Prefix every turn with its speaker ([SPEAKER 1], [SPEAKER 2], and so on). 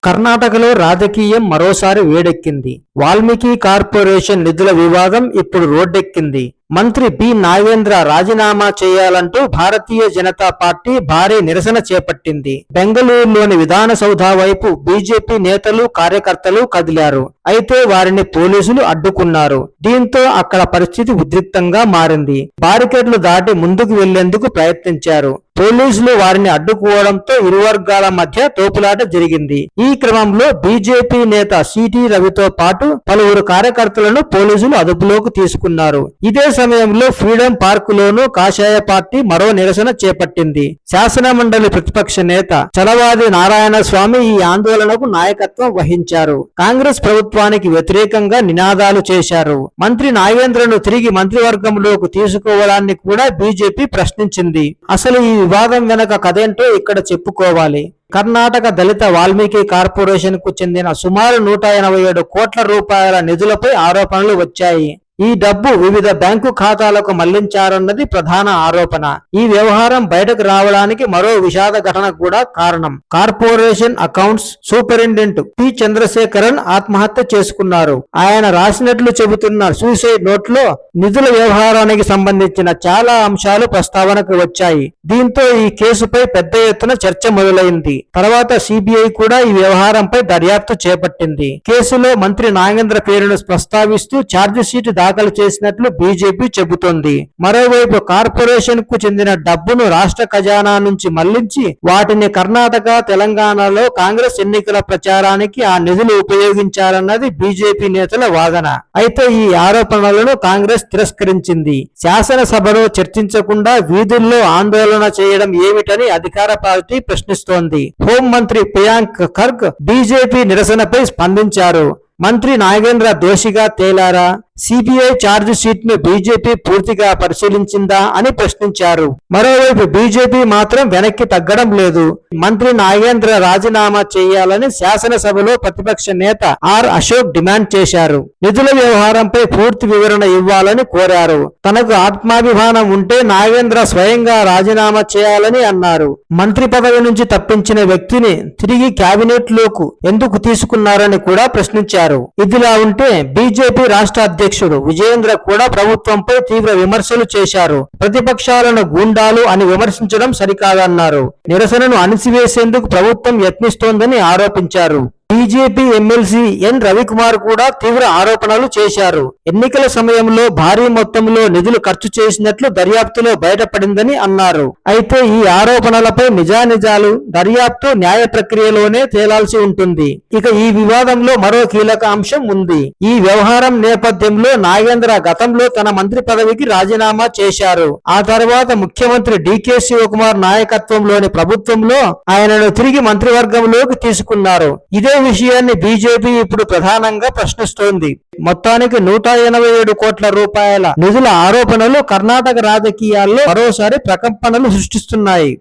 [SPEAKER 1] కర్ణాటకలో రాజకీయం మరోసారి వేడెక్కింది. వాల్మీకి కార్పొరేషన్ నిధుల వివాదం ఇప్పుడు రోడ్డెక్కింది. మంత్రి పి నాగేంద్ర రాజీనామా చేయాలంటూ భారతీయ జనతా పార్టీ భారీ నిరసన చేపట్టింది. బెంగళూరులోని విధానసౌధ వైపు బీజేపీ నేతలు, కార్యకర్తలు కదిలారు. అయితే వారిని పోలీసులు అడ్డుకున్నారు. దీంతో అక్కడ పరిస్థితి ఉద్రిక్తంగా మారింది. బారికేడ్లు దాటి ముందుకు వెళ్లేందుకు ప్రయత్నించారు. పోలీసులు వారిని అడ్డుకోవడంతో ఇరు వర్గాల మధ్య తోపులాట జరిగింది. ఈ క్రమంలో బీజేపీ నేత సిటీ రవితో పాటు పలువురు కార్యకర్తలను పోలీసులు అదుపులోకి తీసుకున్నారు. ఇదే సమయంలో ఫ్రీడమ్ పార్క్ లోనూ కాషాయ పార్టీ మరో నిరసన చేపట్టింది. శాసన మండలి ప్రతిపక్ష నేత చలవాది నారాయణ స్వామి ఈ ఆందోళనకు నాయకత్వం వహించారు. కాంగ్రెస్ ప్రభుత్వానికి వ్యతిరేకంగా నినాదాలు చేశారు. మంత్రి నాగేంద్రను తిరిగి మంత్రివర్గంలోకి తీసుకోవడాన్ని కూడా బీజేపీ ప్రశ్నించింది. అసలు ఈ వివాదం వెనక కథేంటో ఇక్కడ చెప్పుకోవాలి. కర్ణాటక దళిత వాల్మీకి కార్పొరేషన్ కు చెందిన సుమారు 187 కోట్ల రూపాయల నిధులపై ఆరోపణలు వచ్చాయి. ఈ డబ్బు వివిధ బ్యాంకు ఖాతాలకు మళ్లించారన్నది ప్రధాన ఆరోపణ. ఈ వ్యవహారం బయటకు రావడానికి మరో విషాద ఘటన కూడా కారణం. Corporation accounts superintendent P Chandrasekaran ఆత్మహత్య చేసుకున్నారు. ఆయన రాసినట్లు చెబుతున్న సూసైడ్ నోట్ లో నిధుల వ్యవహారానికి సంబంధించిన చాలా అంశాలు ప్రస్తావనకు వచ్చాయి. దీంతో ఈ కేసుపై పెద్ద ఎత్తున చర్చ మొదలైంది. తర్వాత సిబిఐ కూడా ఈ వ్యవహారంపై దర్యాప్తు చేపట్టింది. కేసులో మంత్రి నాగేంద్ర పేరును ప్రస్తావిస్తూ ఛార్జిషీట్ దాఖలు చేసినట్లు బీజేపీ చెబుతోంది. మరోవైపు కార్పొరేషన్ కు చెందిన డబ్బును రాష్ట్ర ఖజానా నుంచి మళ్లించి వాటిని కర్ణాటక, తెలంగాణలో కాంగ్రెస్ ఎన్నికల ప్రచారానికి ఆ నిధులు ఉపయోగించారన్నది బీజేపీ నేతల వాదన. అయితే ఈ ఆరోపణలను కాంగ్రెస్ తిరస్కరించింది. శాసనసభలో చర్చించకుండా వీధుల్లో ఆందోళన చేయడం ఏమిటని అధికార పార్టీ ప్రశ్నిస్తోంది. హోంమంత్రి ప్రియాంక్ ఖర్గ్ బీజేపీ నిరసనపై స్పందించారు. మంత్రి నాగేంద్ర దోషిగా తేలారా? సిబిఐ ఛార్జ్ షీట్ ను బీజేపీ పూర్తిగా పరిశీలించిందా అని ప్రశ్నించారు. మరోవైపు బీజేపీ మాత్రం వెనక్కి తగ్గడం లేదు. మంత్రి నాగేంద్ర రాజీనామా చేయాలని శాసనసభలో ప్రతిపక్ష నేత ఆర్ అశోక్ డిమాండ్ చేశారు. నిధుల వ్యవహారంపై పూర్తి వివరణ ఇవ్వాలని కోరారు. తనకు ఆత్మాభిమానం ఉంటే నాగేంద్ర స్వయంగా రాజీనామా చేయాలని అన్నారు. మంత్రి పదవి నుంచి తప్పించిన వ్యక్తిని తిరిగి కేబినెట్ లోకు ఎందుకు తీసుకున్నారని కూడా ప్రశ్నించారు. ఇదిలా ఉంటే బీజేపీ రాష్ట్ర అధ్యక్షుడు విజయేంద్ర కూడా ప్రభుత్వంపై తీవ్ర విమర్శలు చేశారు. ప్రతిపక్షాలను గూండాలు అని విమర్శించడం సరికాదన్నారు. నిరసనను అణిసివేసేందుకు ప్రభుత్వం యత్నిస్తోందని ఆరోపించారు. బీజేపీ ఎమ్మెల్సీ ఎన్ రవికుమార్ కూడా తీవ్ర ఆరోపణలు చేశారు. ఎన్నికల సమయంలో భారీ మొత్తంలో నిధులు ఖర్చు చేసినట్లు దర్యాప్తులో బయటపడిందని అన్నారు. అయితే ఈ ఆరోపణలపై నిజానిజాలు దర్యాప్తు న్యాయ ప్రక్రియలోనే తేలాల్సి ఉంటుంది. ఇక ఈ వివాదంలో మరో కీలక అంశం ఉంది. ఈ వ్యవహారం నేపథ్యంలో నాగేంద్ర గతంలో తన మంత్రి పదవికి రాజీనామా చేశారు. ఆ తర్వాత ముఖ్యమంత్రి డికే శివకుమార్ నాయకత్వంలోని ప్రభుత్వంలో ఆయనను తిరిగి మంత్రివర్గంలోకి తీసుకున్నారు. ఇదే విషయాన్ని బీజేపీ ఇప్పుడు ప్రధానంగా ప్రశ్నిస్తోంది. మొత్తానికి 187 కోట్ల రూపాయల నిధుల ఆరోపణలు కర్ణాటక రాజకీయాల్లో మరోసారి ప్రకంపనలు సృష్టిస్తున్నాయి.